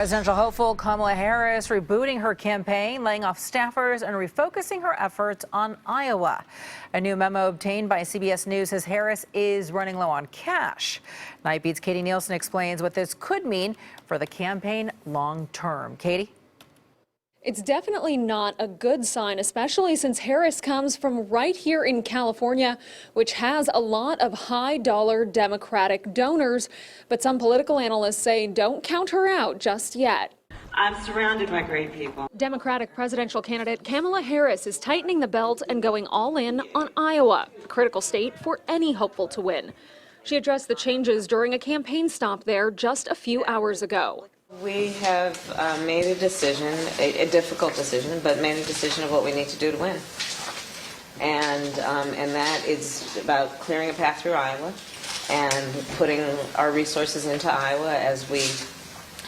Presidential hopeful Kamala Harris rebooting her campaign, laying off staffers and refocusing her efforts on Iowa. A new memo obtained by CBS News says Harris is running low on cash. Night Beat's Katie Nielsen explains what this could mean for the campaign long term. Katie? It's definitely not a good sign, especially since Harris comes from right here in California, which has a lot of high-dollar Democratic donors. But some political analysts say don't count her out just yet. I'm surrounded by great people. Democratic presidential candidate Kamala Harris is tightening the belt and going all in on Iowa, a critical state for any hopeful to win. She addressed the changes during a campaign stop there just a few hours ago. We have made a decision, a difficult decision, but made a decision of what we need to do to win. And that is about clearing a path through Iowa and putting our resources into Iowa as we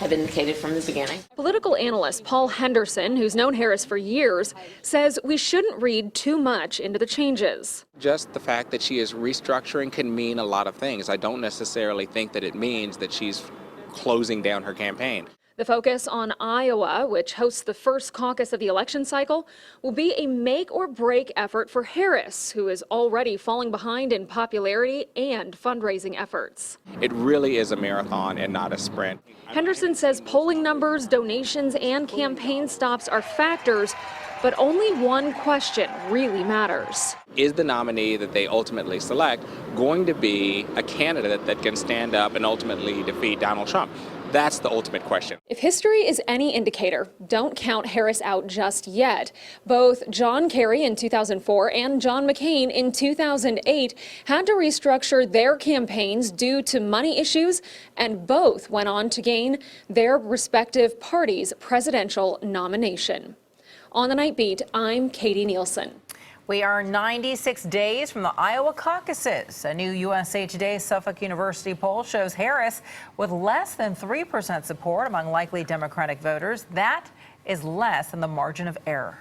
have indicated from the beginning. Political analyst Paul Henderson, who's known Harris for years, says we shouldn't read too much into the changes. Just the fact that she is restructuring can mean a lot of things. I don't necessarily think that it means that she's closing down her campaign. The focus on Iowa, which hosts the first caucus of the election cycle, will be a make or break effort for Harris, who is already falling behind in popularity and fundraising efforts. It really is a marathon and not a sprint. Henderson says polling numbers, donations, and campaign stops are factors, but only one question really matters. Is the nominee that they ultimately select going to be a candidate that can stand up and ultimately defeat Donald Trump? That's the ultimate question. If history is any indicator, don't count Harris out just yet. Both John Kerry in 2004 and John McCain in 2008 had to restructure their campaigns due to money issues, and both went on to gain their respective parties' presidential nomination. On the Night Beat, I'm Katie Nielsen. We are 96 days from the Iowa caucuses. A new USA Today Suffolk University poll shows Harris with less than 3% support among likely Democratic voters. That is less than the margin of error.